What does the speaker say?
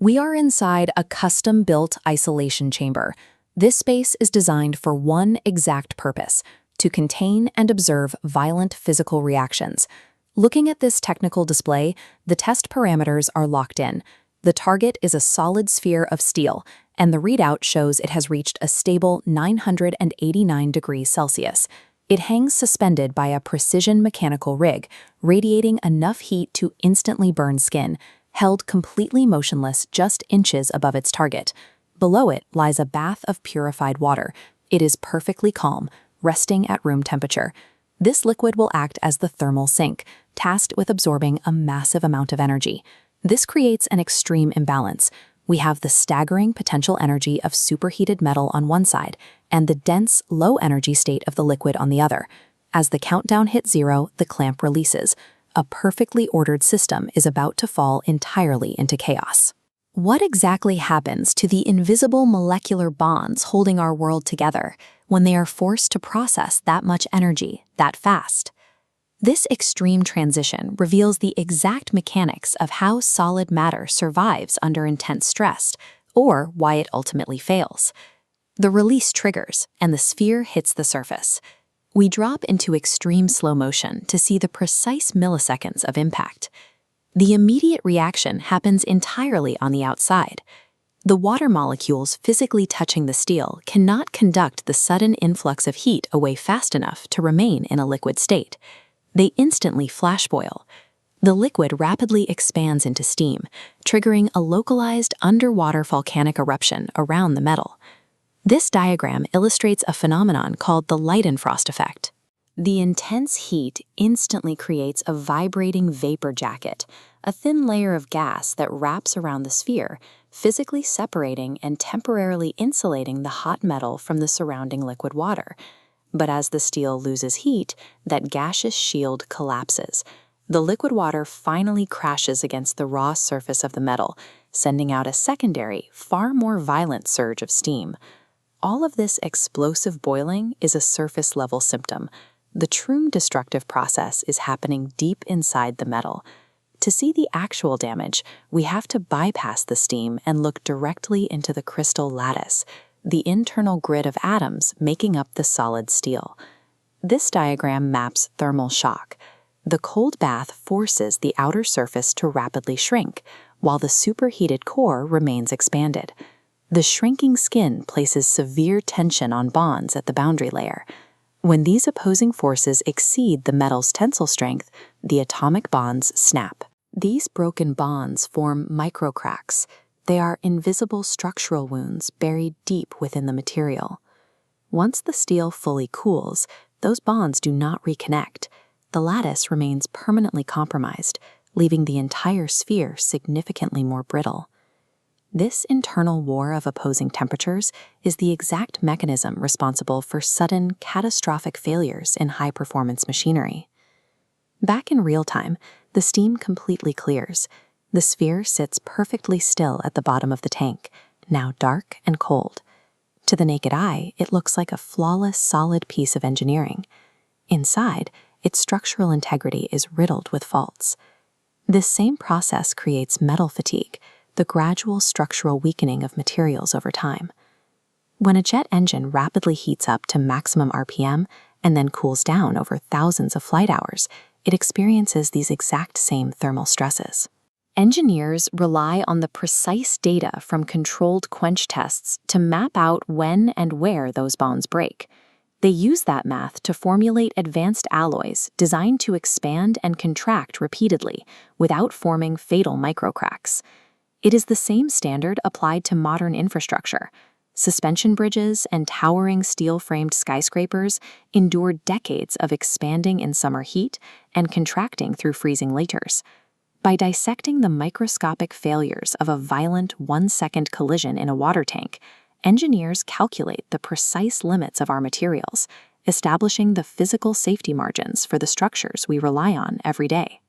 We are inside a custom-built isolation chamber. This space is designed for one exact purpose: to contain and observe violent physical reactions. Looking at this technical display, the test parameters are locked in. The target is a solid sphere of steel, and the readout shows it has reached a stable 989 degrees Celsius. It hangs suspended by a precision mechanical rig, radiating enough heat to instantly burn skin, held completely motionless just inches above its target. Below it lies a bath of purified water. It is perfectly calm, resting at room temperature. This liquid will act as the thermal sink, tasked with absorbing a massive amount of energy. This creates an extreme imbalance. We have the staggering potential energy of superheated metal on one side and the dense, low-energy state of the liquid on the other. As the countdown hits 0, the clamp releases. A perfectly ordered system is about to fall entirely into chaos. What exactly happens to the invisible molecular bonds holding our world together when they are forced to process that much energy that fast? This extreme transition reveals the exact mechanics of how solid matter survives under intense stress, or why it ultimately fails. The release triggers, and the sphere hits the surface. We drop into extreme slow motion to see the precise milliseconds of impact. The immediate reaction happens entirely on the outside. The water molecules physically touching the steel cannot conduct the sudden influx of heat away fast enough to remain in a liquid state. They instantly flash boil. The liquid rapidly expands into steam, triggering a localized underwater volcanic eruption around the metal. This diagram illustrates a phenomenon called the Leidenfrost effect. The intense heat instantly creates a vibrating vapor jacket, a thin layer of gas that wraps around the sphere, physically separating and temporarily insulating the hot metal from the surrounding liquid water. But as the steel loses heat, that gaseous shield collapses. The liquid water finally crashes against the raw surface of the metal, sending out a secondary, far more violent surge of steam. All of this explosive boiling is a surface-level symptom. The true destructive process is happening deep inside the metal. To see the actual damage, we have to bypass the steam and look directly into the crystal lattice, the internal grid of atoms making up the solid steel. This diagram maps thermal shock. The cold bath forces the outer surface to rapidly shrink, while the superheated core remains expanded. The shrinking skin places severe tension on bonds at the boundary layer. When these opposing forces exceed the metal's tensile strength, the atomic bonds snap. These broken bonds form microcracks. They are invisible structural wounds buried deep within the material. Once the steel fully cools, those bonds do not reconnect. The lattice remains permanently compromised, leaving the entire sphere significantly more brittle. This internal war of opposing temperatures is the exact mechanism responsible for sudden, catastrophic failures in high-performance machinery. Back in real time, the steam completely clears. The sphere sits perfectly still at the bottom of the tank, now dark and cold. To the naked eye, it looks like a flawless, solid piece of engineering. Inside, its structural integrity is riddled with faults. This same process creates metal fatigue, the gradual structural weakening of materials over time. When a jet engine rapidly heats up to maximum RPM and then cools down over thousands of flight hours, it experiences these exact same thermal stresses. Engineers rely on the precise data from controlled quench tests to map out when and where those bonds break. They use that math to formulate advanced alloys designed to expand and contract repeatedly without forming fatal microcracks. It is the same standard applied to modern infrastructure. Suspension bridges and towering steel-framed skyscrapers endure decades of expanding in summer heat and contracting through freezing winters. By dissecting the microscopic failures of a violent one-second collision in a water tank, engineers calculate the precise limits of our materials, establishing the physical safety margins for the structures we rely on every day.